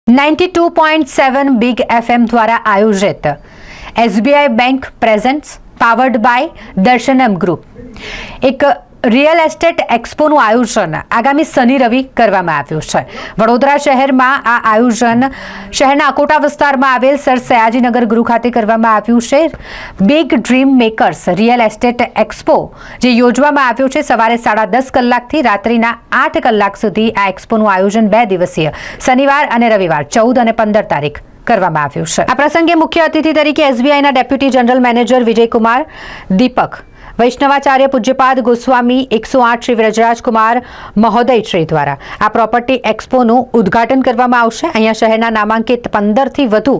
92.7 big FM द्वारा आयोजित SBI bank presents powered by दर्शनम ग्रुप एक रियल एस्टेट एक्सपोનું આયોજન આગામી શનિ રવિ કરવામાં આવ્યું છે। વડોદરા શહેરમાં આ આયોજન શહેરના અકોટા વિસ્તારમાં આવેલ સર સયાજીનગર ગૃહ ખાતે કરવામાં આવ્યું છે। Big dream makers real estate expo જે યોજવામાં આવ્યો છે સવારે 10:30 કલાકથી રાત્રિના 8 કલાક સુધી આ એક્સપોનું આયોજન 2 દિવસીય શનિવાર અને રવિવાર 14 અને 15 તારીખ કરવામાં આવ્યું છે। આ પ્રસંગે મુખ્ય અતિથિ તરીકે એસબીઆઈના ડેપ્યુટી જનરલ મેનેજર વિજયકુમાર દીપક વૈષ્ણવાચાર્ય પૂજ્યપાદ ગોસ્વામી 108 શ્રી વ્રજરાજકુમાર મહોદય શ્રી દ્વારા આ પ્રોપર્ટી એક્સપોનું ઉદ્ઘાટન કરવામાં આવશે। અહીંયા શહેરના નામાંકિત 15થી વધુ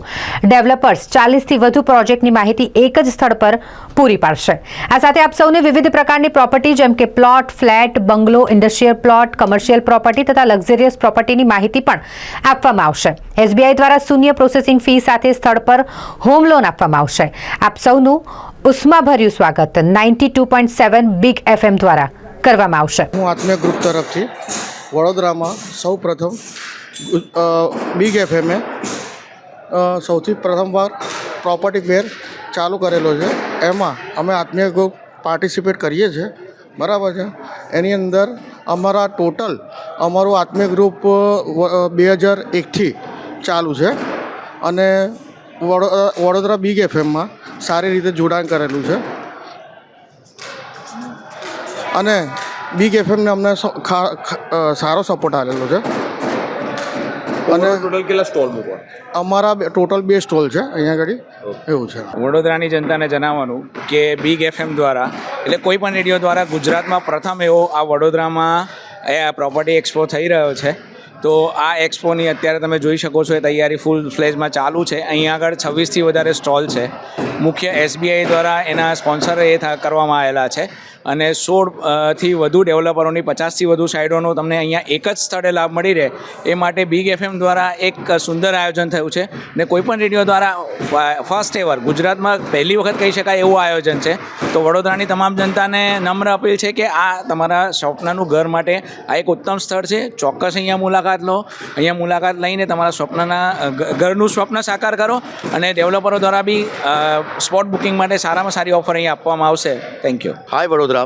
ડેવલપર્સ 40થી વધુ પ્રોજેક્ટની માહિતી એક જ સ્થળ પર પૂરી પાડશે। આ સાથે આપ સૌને વિવિધ પ્રકારની પ્રોપર્ટી જેમ કે પ્લોટ, ફ્લેટ, બંગલો, ઇન્ડસ્ટ્રીયલ પ્લોટ, કમર્શિયલ પ્રોપર્ટી તથા લક્ઝરિયસ પ્રોપર્ટીની માહિતી પણ આપવામાં આવશે। એસબીઆઈ દ્વારા શૂન્ય પ્રોસેસિંગ ફી સાથે સ્થળ પર હોમ લોન આપવામાં આવશે। આપ સૌનું ઉષ્માભર્યું સ્વાગત 92.7 બિગ FM દ્વારા કરવામાં આવશે। હું આત્મીય ગ્રુપ તરફથી વડોદરામાં સૌ પ્રથમ બિગ એફએમએ સૌથી પ્રથમવાર પ્રોપર્ટી ફેર ચાલુ કરેલો છે। એમાં અમે આત્મીય ગ્રુપ પાર્ટિસિપેટ કરીએ છીએ, બરાબર છે। એની અંદર અમારું આત્મીય ગ્રુપ 2001થી ચાલુ છે અને વડોદરા બિગ એફએમમાં સારી રીતે જોડાણ કરેલું છે અને બિગ એફએમને અમને સારો સપોર્ટ આવેલો છે। અને ટોટલ કેટલા સ્ટોલ મૂકવા? અમારા ટોટલ 2 સ્ટોલ છે અહીંયા આગળ, એવું છે। વડોદરાની જનતાને જણાવવાનું કે બિગ એફએમ દ્વારા એટલે કોઈ પણ રેડિયો દ્વારા ગુજરાતમાં પ્રથમ એવો આ વડોદરામાં પ્રોપર્ટી એક્સપો થઈ રહ્યો છે। તો આ એક્સપોની અત્યારે તમે જોઈ શકો છો એ તૈયારી ફૂલ ફ્લેજમાં ચાલુ છે। અહીંયા આગળ 26થી વધારે સ્ટોલ છે। મુખ્ય એસબીઆઈ દ્વારા એના સ્પોન્સર કરવામાં આવેલા છે અને 16થી વધુ ડેવલપરોની 50થી વધુ સાઇટોનો તમને અહીંયા એક જ સ્થળે લાભ મળી રહે એ માટે બિગ એફએમ દ્વારા એક સુંદર આયોજન થયું છે ને કોઈપણ રેડિયો દ્વારા ફર્સ્ટ એવર ગુજરાતમાં પહેલી વખત કહી શકાય એવું આયોજન છે। તો વડોદરાની તમામ જનતાને નમ્ર અપીલ છે કે આ તમારા સ્વપ્નનું ઘર માટે આ એક ઉત્તમ સ્થળ છે। ચોક્કસ અહીંયા મુલાકાત લો, અહીંયા મુલાકાત લઈને તમારા સ્વપ્નના ઘરનું સ્વપ્ન સાકાર કરો અને ડેવલપરો દ્વારા બી સ્પોટ બુકિંગ માટે साराમાં सारी ऑफर અહીંયા આપવામાં આવશે। Thank you. हाय वडोदरा,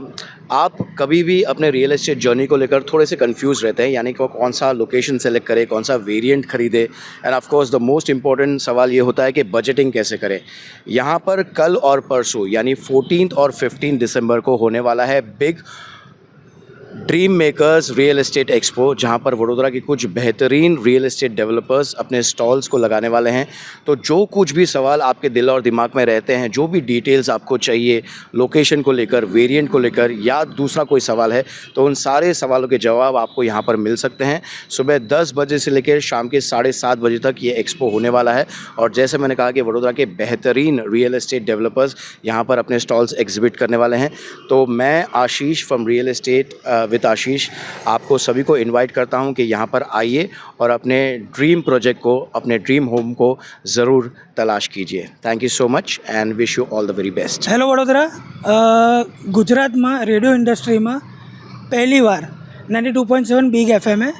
आप कभी भी अपने रियल एस्टेट जर्नी को लेकर थोड़े से कंफ्यूज रहते हैं, यानी कि वो कौन सा लोकेशन सेलेक्ट करे, कौन सा वेरिएंट खरीदे, end of course the most important सवाल ये होता है कि बजटिंग कैसे करें। यहाँ पर कल और परसों यानी 14 और 15 दिसंबर को होने वाला है big dream makers real estate expo, जहाँ पर वडोदरा के कुछ बेहतरीन रियल एस्टेट डेवलपर्स अपने स्टॉल्स को लगाने वाले हैं। तो जो कुछ भी सवाल आपके दिल और दिमाग में रहते हैं, जो भी डिटेल्स आपको चाहिए लोकेशन को लेकर, वेरिएंट को लेकर या दूसरा कोई सवाल है, तो उन सारे सवालों के जवाब आपको यहाँ पर मिल सकते हैं। सुबह 10 बजे से लेकर शाम के 7:30 बजे तक ये एक्सपो होने वाला है। और जैसे मैंने कहा कि वडोदरा के बेहतरीन रियल एस्टेट डेवलपर्स यहाँ पर अपने स्टॉल्स एग्जिबिट करने वाले हैं। तो मैं आशीष फ्रॉम रियल एस्टेट विद आशीष आपको सभी को इनवाइट करता हूं कि यहाँ पर आइए और अपने ड्रीम प्रोजेक्ट को, अपने ड्रीम होम को ज़रूर तलाश कीजिए। Thank you so much and wish you all the very best. Hello Vadodara, Gujarat में रेडियो इंडस्ट्री में पहली बार 92.7 बिग एफएमए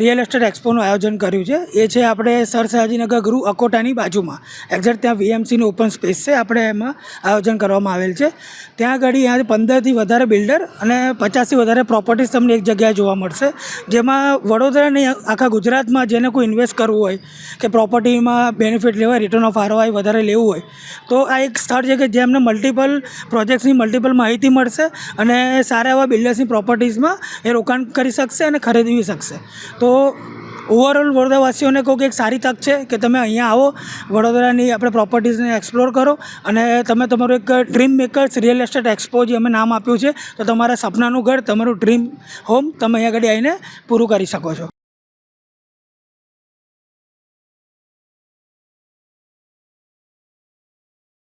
रियल एस्टेट एक्सपोનું આયોજન કર્યું છે। એ છે આપણે સર સયાજીનગર ગૃહ અકોટાની બાજુમાં એક્ઝેક્ટ ત્યાં વીએમસીનું ઓપન સ્પેસ છે, આપણે એમાં આયોજન કરવામાં આવેલ છે। ત્યાં આગળ यहाँ 15થી વધારે બિલ્ડર અને 50થી વધારે પ્રોપર્ટીઝ તમને એક જગ્યાએ જોવા મળશે, જેમાં વડોદરાની આખા ગુજરાતમાં જેને કોઈ ઇન્વેસ્ટ કરવું હોય કે પ્રોપર્ટીમાં બેનિફિટ લેવા, રિટર્ન ઓફ આરઓઆઈ વધારે લેવું હોય તો આ એક સ્થળ છે કે જેમને મલ્ટિપલ પ્રોજેક્ટ્સની મલ્ટિપલ માહિતી મળશે અને સારા એવા બિલ્ડર્સની પ્રોપર્ટીઝમાં એ રોકાણ કરી શકશે અને ખરીદવી શકશે। તો ઓવરઓલ વડોદરાવાસીઓને કહું કે એક સારી તક છે કે તમે અહીંયા આવો, વડોદરાની આપણે પ્રોપર્ટીઝને એક્સપ્લોર કરો અને તમે તમારું એક dream makers real estate expo જે અમે નામ આપ્યું છે, તો તમારા સપનાનું ઘર, તમારું ડ્રીમ હોમ તમે અહીંયા આગળ આવીને પૂરું કરી શકો છો।